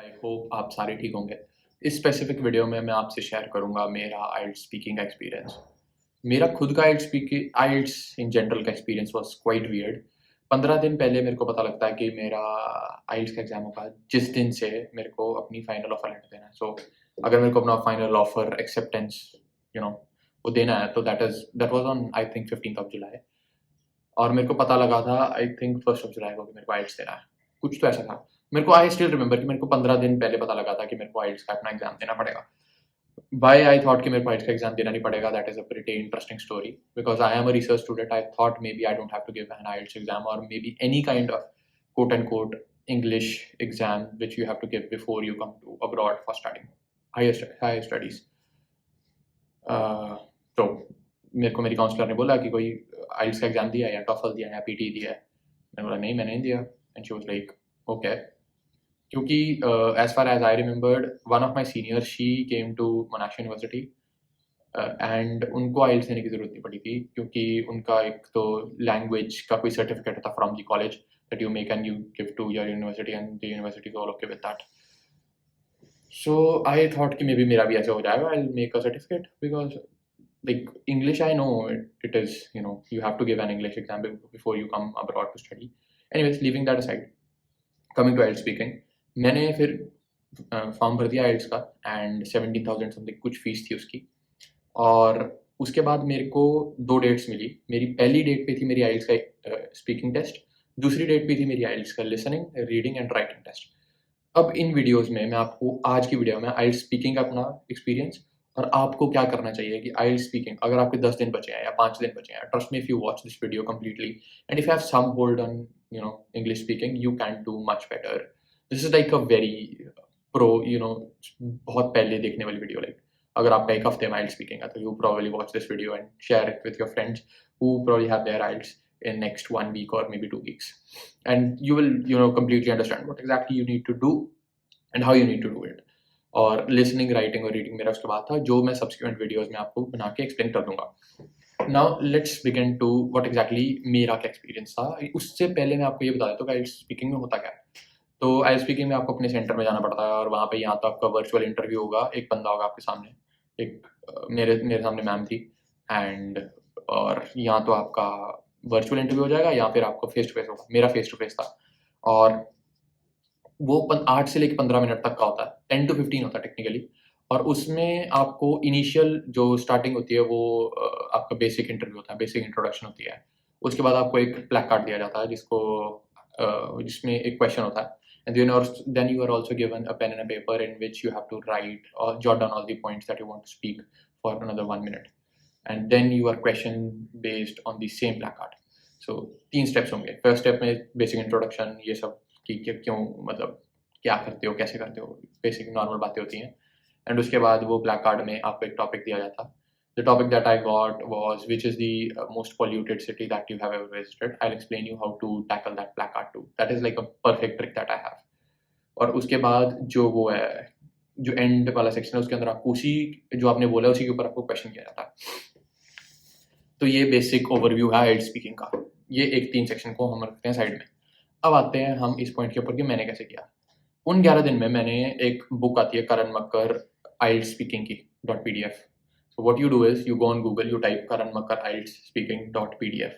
I hope आप सारे ठीक होंगे। इस स्पेसिफिक वीडियो में मैं आपसे शेयर करूंगा मेरा आइल्स स्पीकिंग का एक्सपीरियंस। मेरा खुद का आइल्स इन जनरल का एक्सपीरियंस वाज क्वाइट वियर्ड। 15 दिन पहले मेरे को पता लगता है कि मेरा आइल्स का एग्ज़ाम होगा, जिस दिन से मेरे को अपनी फाइनल ऑफ़र लेटर देना है। सो अगर मेरे को अपना final offer acceptance you know वो देना है, तो that was on I think 15th of July. और मेरे को पता लगा था I think 1st of July को कि मेरे को आइल्स देना है। कुछ तो ऐसा था। मेरे को आई स्टिल रिमेंबर कि मेरे को 15 दिन पहले पता लगा था कि मेरे को आइल्स का अपना एग्ज़ाम देना पड़ेगा। Why I thought कि मेरे को आइल्स का एग्ज़ाम देना नहीं पड़ेगा, that is a pretty interesting story because I am a research student. I thought maybe I don't have to give an IELTS exam or maybe any kind of quote unquote English exam which you have to give before you come to abroad for studying higher studies. तो मेरे को मेरी counsellor ने बोला कि कोई आइल्स का exam दिया है या टॉफल दिया है या पीटी दिया है। मैंने बोला नहीं, मैंने नहीं दिया। And she was like okay. क्योंकि as far as I remembered, one of my senior she came to Monash University and उनको आइल्स देने की ज़रूरत नहीं पड़ी थी, क्योंकि उनका एक तो लैंग्वेज का कोई सर्टिफिकेट था from the college that you make and you give to your university and the university is all okay with that. So I thought कि मे बी मेरा भी ऐसे हो जाएगा, I will make a certificate because like English, I know it is, you have to give an English exam before you come abroad to study. Anyways, leaving that aside, coming to IELTS speaking, मैंने फिर form भर दिया IELTS का and 17,000 something कुछ fees थी उसकी। और उसके बाद मेरे को 2 डेट्स मिली। मेरी पहली डेट पे थी मेरी IELTS का स्पीकिंग टेस्ट, दूसरी डेट पे थी मेरी IELTS का listening, reading and writing test. अब इन वीडियोज़ में मैं आपको आज की वीडियो में IELTS स्पीकिंग का अपना एक्सपीरियंस और आपको क्या करना चाहिए कि IELTS स्पीकिंग अगर आपके 10 दिन बचे हैं या 5 दिन बचे हैं, trust me if you watch this video completely and if you have some hold on English speaking, you can do much better. This is like a very pro बहुत पहले देखने वाली वीडियो। लाइक अगर आपका एक हफ्ते में IELTS स्पीकिंग है तो you probably watch this video and share it with your friends who probably have their IELTS in next 1 week or maybe 2 weeks, and you will completely understand what exactly you need to do and how you need to do it. और listening, writing और reading मेरा उसके बाद था, जो मैं subsequent videos में आपको बना के एक्सप्लेन कर दूंगा। Now let's begin to what exactly मेरा क्या एक्सपीरियंस था। उससे पहले मैं आपको ये बता देता हूँ कि आइल्स स्पीकिंग में होता क्या है। तो आइल्स स्पीकिंग में आपको अपने सेंटर में जाना पड़ता है और वहाँ पे यहाँ तो आपका वर्चुअल इंटरव्यू होगा, एक बंदा होगा आपके सामने, एक मेरे सामने मैम थी एंड और यहाँ तो आपका वर्चुअल इंटरव्यू हो जाएगा या फिर आपको फेस टू फेस होगा। मेरा फेस टू फेस था और वो 8 से लेकर 15 मिनट तक का होता है, 10 to 15 होता है टेक्निकली। और उसमें आपको इनिशियल जो स्टार्टिंग होती है वो आपका बेसिक इंटरव्यू होता है, बेसिक इंट्रोडक्शन होती है। उसके बाद आपको एक प्लैक कार्ड दिया जाता है जिसमें एक क्वेश्चन होता है and then you are also given a pen and a paper in which you have to write or jot down all the points that you want to speak for another 1 minute, and then you are questioned based on the same black card. So 3 steps होंगे। First step में basic introduction, ये सब कि क्यों, मतलब क्या करते हो, कैसे करते हो, बेसिक नॉर्मल बातें होती हैं। एंड उसके बाद वो ब्लैक कार्ड में आपको एक टॉपिक दिया जाता। The topic that I got was which is the most polluted city that you have ever visited. I will explain you how to tackle that black card too. That is like a perfect trick that I have. और उसके बाद जो वो है, जो and वाला section है, उसके अंदर आपको उसी जो आपने बोला उसी के ऊपर आपको क्वेश्चन किया जाता है। तो ये बेसिक ओवरव्यू है आइल्ट्स स्पीकिंग का। ये एक 3 सेक्शन को हम रखते हैं साइड में। अब आते हैं हम इस पॉइंट के ऊपर कि मैंने कैसे किया। उन 11 दिन में मैंने एक बुक आती है करण मक्कर आइल्ट्स स्पीकिंग की .pdf। So what you do is you go on Google, you type Karan Makkar IELTS speaking .pdf।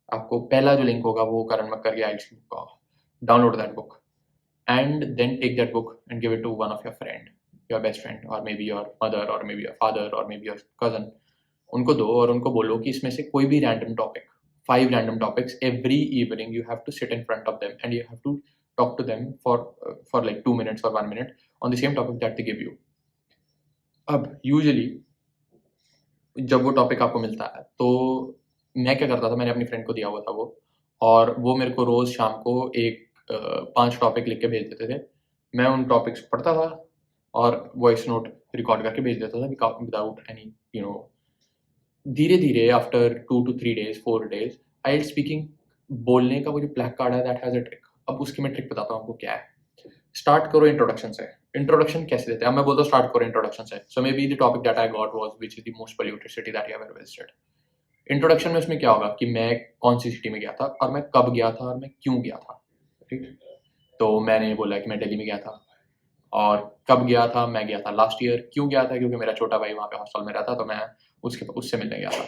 आपको पहला जो लिंक होगा वो करण मक्कर की आइल्ट्स की बुक का होगा। Download that book and then take that book and give it to one of your friend, your best friend, or maybe your mother, or maybe your father, or maybe your cousin. उनको दो और उनको बोलो कि इसमें से कोई भी random topic, 5 random topics, every evening you have to sit in front of them and you have to talk to them for like 2 minutes or 1 minute on the same topic that they give you. अब usually जब वो topic आपको मिलता है तो मैं क्या करता था, मैंने अपनी friend को दिया हुआ था वो, और वो मेरे को रोज़ शाम को 5 टॉपिक लिख के भेज देते थे। मैं उन टॉपिक्स को पढ़ता था और वॉइस नोट रिकॉर्ड करके भेज देता था विदाउट एनी धीरे-धीरे after 2 to 3 days, 4 days, IELTS speaking बोलने का वो जो ब्लैक कार्ड है दैट हैज़ अ ट्रिक। अब उसकी मैं ट्रिक बताता हूँ आपको क्या है। स्टार्ट करो इंट्रोडक्शन से। इंट्रोडक्शन कैसे देते हैं? अब मैं बोलता हूँ स्टार्ट करो इंट्रोडक्शन से। So maybe the topic that I got was which is the most polluted city that you have ever visited. Introduction में उसमें क्या होगा कि मैं कौन सी सिटी में गया था और मैं कब गया था और मैं क्यों गया था। ठीक, तो मैंने बोला कि मैं दिल्ली में गया था और कब गया था? मैं गया था लास्ट ईयर। क्यों गया था? क्योंकि मेरा छोटा भाई वहाँ पे हॉस्टल में रहता, तो मैं उससे मिलने गया था।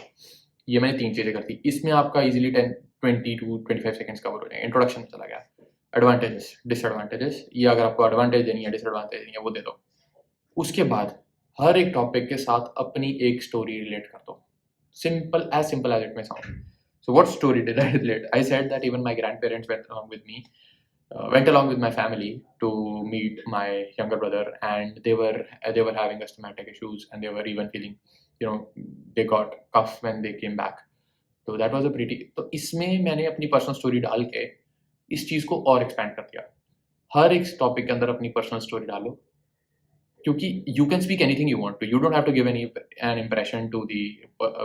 ये मैंने 3 चीज़ें कर दी। इसमें आपका ईज़िली 20 टू 25 सेकंड्स कवर हो जाएंगे। इंट्रोडक्शन में चला गया। एडवांटेजेस, डिसएडवांटेजेस, ये अगर आपको एडवांटेज देनी है, डिसएडवांटेज देनी है, वो दे दो। उसके बाद हर एक टॉपिक के साथ अपनी एक स्टोरी रिलेट कर दो। Simple as it may sound. So what story did I relate? I said that even my grandparents went along with my family to meet my younger brother, and they were having asthmatic issues, and they were even feeling, they got cough when they came back. So that was a pretty, तो इसमें मैंने अपनी personal story डाल के इस चीज़ को और expand कर दिया। हर एक टॉपिक के अंदर अपनी पर्सनल स्टोरी डालो, क्योंकि you can speak anything you want to. You don't have to give an impression to the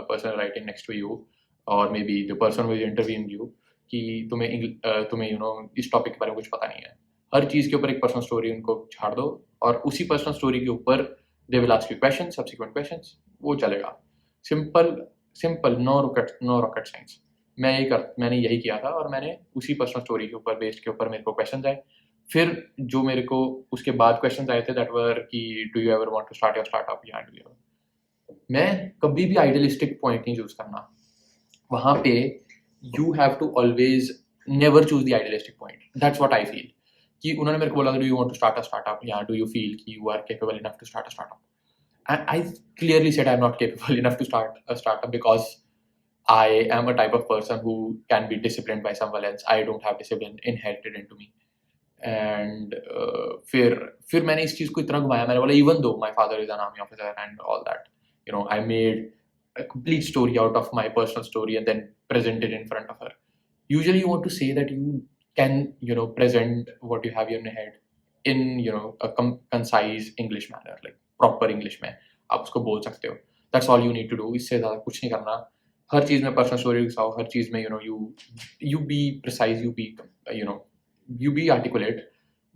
person writing next to you, or maybe the person who is interviewing you, कि तुम्हें इस topic के बारे में कुछ पता नहीं है। हर चीज़ के ऊपर एक पर्सनल स्टोरी उनको झाड़ दो, और उसी पर्सनल स्टोरी के ऊपर they will ask you question, subsequent questions, वो चलेगा। Simple, no rocket science. मैंने यही किया था, और मैंने उसी पर्सनल स्टोरी के ऊपर बेस्ड के ऊपर मेरे को क्वेश्चन आए। फिर जो मेरे को उसके बाद क्वेश्चंस आए थे, दैट वर कि do you ever want to start your startup, या डू यू। मैं कभी भी आइडियलिस्टिक पॉइंट नहीं चूज करना वहाँ पे। You have to always never choose the idealistic point. That's what I feel. कि उन्होंने मेरे को बोला, do you want to start a startup, या डू यू फील कि you are capable enough to start a startup. I clearly said I'm not capable enough to start a startup, because I am a type of person who can be disciplined by someone else. I don't have discipline inherited into me. And फिर मैंने इस चीज़ को इतना घुमाया, मैंने बोला even though my father is an army officer and all that, I made a complete story out of my personal story and then present it in front of her. Usually you want to say that you can, present what you have in your head in, a concise English manner, like proper English में आप उसको बोल सकते हो. That's all you need to do. इससे ज़्यादा कुछ नहीं करना. हर चीज़ में पर्सनल स्टोरी घुसाओ, हर चीज़ में you be precise, you be articulate,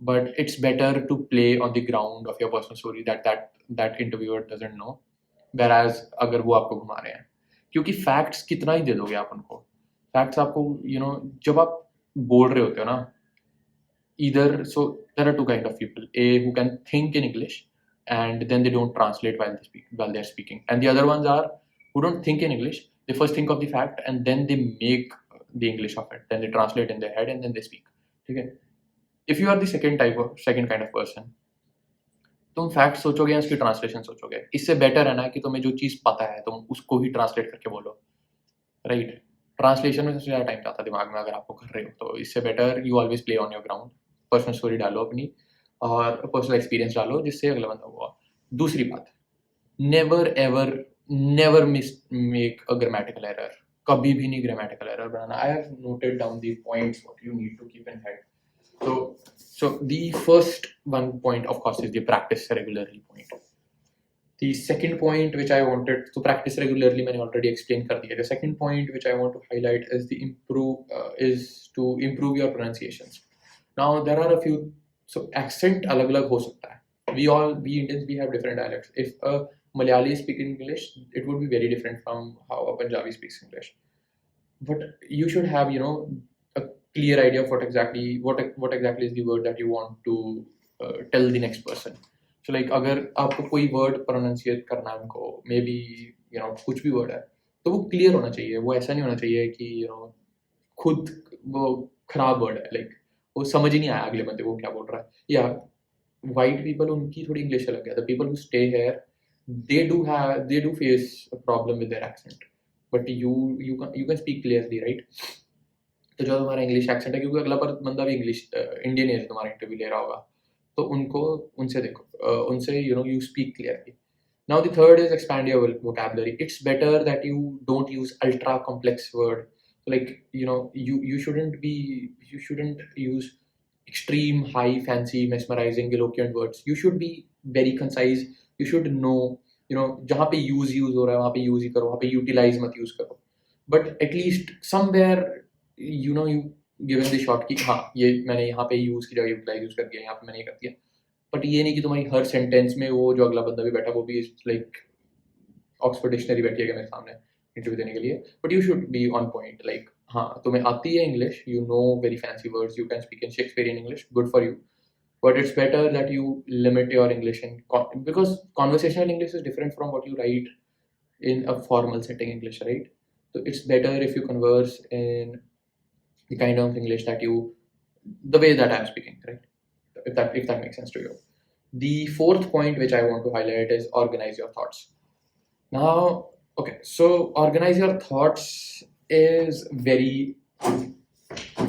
but it's better to play on the ground of your personal story that interviewer doesn't know, whereas अगर वो आपको घुमा रहे हैं, क्योंकि facts कितना ही दे दोगे आप उनको. Facts आपको, जब आप बोल रहे होते हो ना, so there are two kind of people, who can think in English and then they don't translate while they're speaking, and the other ones are who don't think in English. They first think of the fact and then they make the English of it, then they translate in their head and then they speak. Okay? If you are the second kind of person, तुम fact सोचोगे या उसकी translation सोचोगे. इससे better है ना कि तुम्हें जो चीज़ पता है तुम उसको ही ट्रांसलेट करके बोलो, राइट. ट्रांसलेशन में सबसे ज़्यादा टाइम जाता है दिमाग में अगर आपको कर रहे हो, तो इससे better you always play on your ground. Personal story डालो अपनी, और पर्सनल एक्सपीरियंस डालो जिससे अगला बंदा हुआ. दूसरी बात, never make a grammatical error. कभी भी नहीं ग्रामेटिकल एरर बनाना. I have noted down the points what you need to keep in head. So the first one point, of course, is the practice regularly point. The second point which I wanted to practice regularly, मैंने already explained कर दिया. The second point which I want to highlight is to improve your pronunciations. Now there are a few, so accent अलग-अलग हो सकता है. We Indians, we have different dialects. If a Malayali speaks English, it would be very different from how a Punjabi speaks English. But you should have, a clear idea of what exactly is the word that you want to tell the next person. So like अगर आपको कोई word pronunciate करना है उनको, maybe कुछ भी word है, तो वो clear होना चाहिए. वो ऐसा नहीं होना चाहिए कि खुद वो खराब word है, like वो समझ ही नहीं आया अगले बंदे को क्या बोल रहा है. या white people, उनकी थोड़ी English अलग है. The people who stay here, they do face a problem with their accent, but you can speak clearly, right? तो जो तुम्हारा इंग्लिश एक्सेंट है, क्योंकि अगला बंदा भी इंग्लिश इंडियन है जो तुम्हारा इंटरव्यू ले रहा होगा, तो उनसे देखो, उनसे you speak clearly. Now the third is expand your vocabulary. It's better that you don't use ultra complex word. Like you shouldn't use extreme high fancy mesmerizing eloquent words. You should be very concise. You should know, जहाँ पे use हो रहा है वहाँ पे use ही करो, वहाँ पे यूटिलाइज मत यूज करो. But at least somewhere you given the shot कि हाँ ये मैंने यहाँ पे यूज की जगह यूटिलाइज कर दिया, यहाँ पे मैंने ये कर दिया. बट ये नहीं कि तुम्हारी हर सेंटेंस में वो जो अगला बंदा भी बैठा वो भी लाइक ऑक्सफोर्ड डिक्शनरी बैठी है मेरे सामने इंटरव्यू देने के लिए. But you should be on point. Like हाँ तुम्हें आती है English, you know very fancy words, you can speak in Shakespearean English, good for you. but it's better that you limit your English because conversational English is different from what you write in a formal setting English, right? So it's better if you converse in the kind of English that the way that I'm speaking, right? If that makes sense to you. The fourth point which I want to highlight is organize your thoughts. Now, okay, so organize your thoughts is very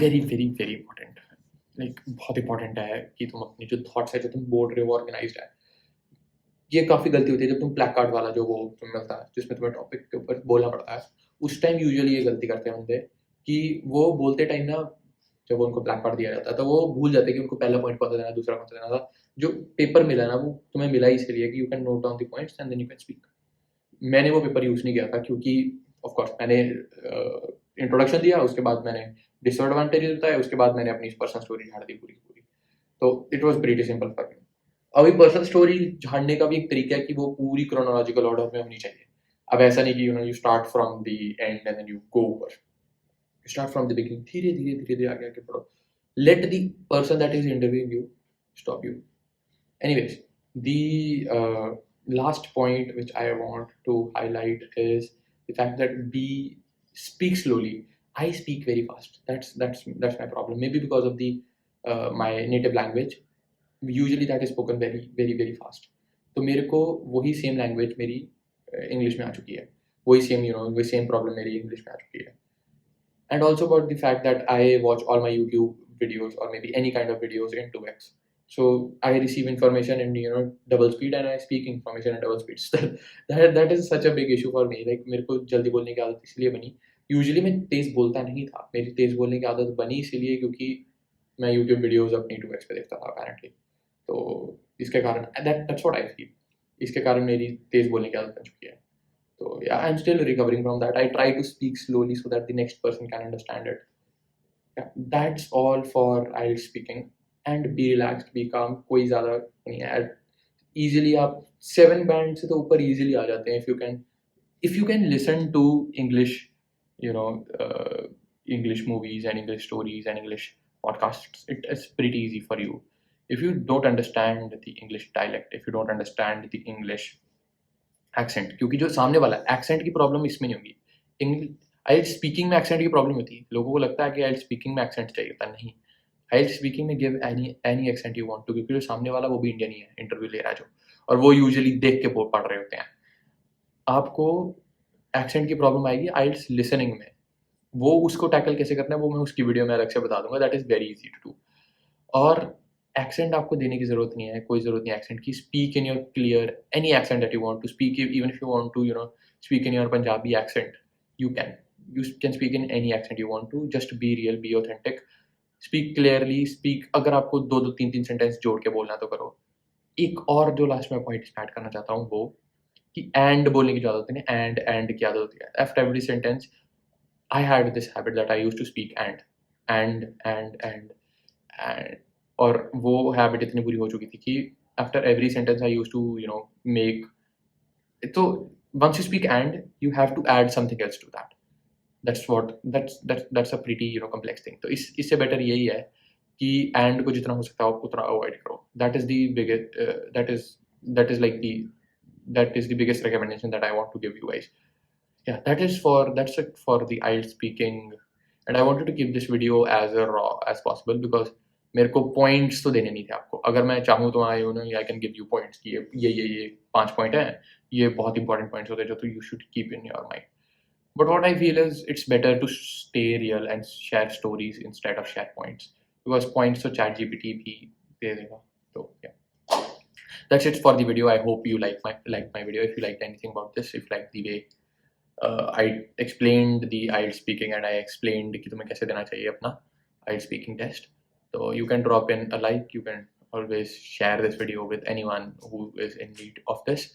very very important. Like बहुत important है कि तुम अपनी जो thoughts है जो तुम बोल रहे हो organized है. ये काफ़ी गलती होती है जब तुम प्लैक कार्ड वाला जो वो तुम्हें मिलता है जिसमें तुम्हें टॉपिक के ऊपर बोलना पड़ता है, उस टाइम यूजुअली ये गलती करते हैं बंदे कि वो बोलते टाइम ना, जब उनको ब्लैक कार्ड दिया जाता है तो वो भूल जाते हैं कि उनको पहला पॉइंट कौन सा देना है, दूसरा कौन सा देना था. जो पेपर मिला ना वो तुम्हें मिला ही इसलिए कि you can note down the points and then you can speak. मैंने वो पेपर यूज़ नहीं किया था क्योंकि ऑफ कोर्स मैंने इंट्रोडक्शन दिया, उसके बाद मैंने डिसएडवांटेजेस बताए, उसके बाद मैंने अपनी पर्सनल स्टोरी झाड़ दी पूरी की पूरी. तो it was pretty simple for me. अभी पर्सनल स्टोरी झाड़ने का भी एक तरीका है कि वो पूरी क्रोनोलॉजिकल ऑर्डर में होनी चाहिए. अब ऐसा नहीं कि you start from the end and then you go over. You start from the beginning, धीरे धीरे धीरे धीरे आगे आगे बढ़ो. Let the person that is interviewing you stop you. Anyways, the last point which I want to highlight is the fact that speak slowly. I speak very fast. That's my problem. Maybe because of the my native language. Usually that is spoken very very very fast. तो मेरे को वही same language मेरी English में आ चुकी है, वही same वही सेम प्रॉब्लम मेरी इंग्लिश में आ चुकी है. And also about the fact that I watch all my YouTube videos or maybe any kind of videos in 2x. So I receive information in double speed and I speak information in double speed. So that is such a big issue for me. Like मेरे को जल्दी बोलने की आदत इसलिए बनी. Usually मैं तेज बोलता नहीं था. मेरी तेज बोलने की आदत बनी इसलिए क्योंकि मैं YouTube videos अपनी 2x पे देखता था apparently. तो इसके कारण that's what I feel. इसके कारण मेरी तेज बोलने की आदत बन चुकी है. So yeah, I'm still recovering from that. I try to speak slowly so that the next person can understand it. Yeah, that's all for IELTS speaking. And be relaxed, be calm. कोई ज़्यादा नहीं है. Easily आप 7 band से तो ऊपर easily आ जाते हैं if you can listen to English, English movies and English stories and English podcasts. It is pretty easy for you. If you don't understand the English dialect, if you don't understand the English accent, क्योंकि जो सामने वाला accent की problem इसमें नहीं होगी. IELTS speaking में accent की प्रॉब्लम होती है. लोगों को लगता है कि IELTS स्पीकिंग में एक्सेंट चाहिए होता, नहीं. IELTS स्पीकिंग में give any accent you want to, क्योंकि जो सामने वाला वो भी इंडियन ही है, इंटरव्यू ले रहा है जो, और वो यूजुअली देख के पढ़ रहे होते हैं. आपको एक्सेंट की प्रॉब्लम आएगी IELTS लिसनिंग में. वो उसको टैकल कैसे करना है वो मैं उसकी वीडियो में अलग से बता दूंगा. That is very easy to do. और एक्सेंट आपको देने की ज़रूरत नहीं है, कोई ज़रूरत नहीं है एक्सेंट की. Speak in your clear any accent that you want to speak. Even if you want to speak in your Punjabi accent, you can speak in any accent you want to. Just be real, be authentic, speak clearly, speak. अगर आपको 2-3 sentence जोड़ के बोलना तो करो. एक और जो लास्ट में पॉइंट ऐड करना चाहता हूँ वो कि एंड बोलने की ज़्यादा होती है. एंड की आदत होती है. After every sentence I had this habit that I used to speak and और वो हैबिट इतनी बुरी हो चुकी थी कि after every sentence I used to make. तो once you speak and you have to add something else to that. That's a pretty complex thing. तो इससे बेटर यही है कि and को जितना हो सकता है उतना अवॉइड करो. That is the biggest that is the biggest recommendation that I want to give you guys. Yeah, that's it for the IELTS speaking, and I wanted to keep this video as raw as possible because मेरे को points तो देने नहीं थे आपको. अगर मैं चाहूँ तो I can give you points कि ये 5 पॉइंट हैं, ये बहुत इंपॉर्टेंट पॉइंट्स होते हैं जो तो you should keep in your mind. But what I feel is it's better to stay real and share stories instead of share points, because points तो ChatGPT भी दे देगा. तो या that's it for the video. I hope you like my video. If you liked anything about this, if you like the way I explained the IELTS speaking and I explained कि तुम्हें कैसे देना चाहिए अपना IELTS speaking test, so you can drop in a like. You can always share this video with anyone who is in need of this,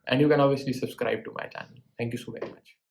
and you can obviously subscribe to my channel. Thank you so very much.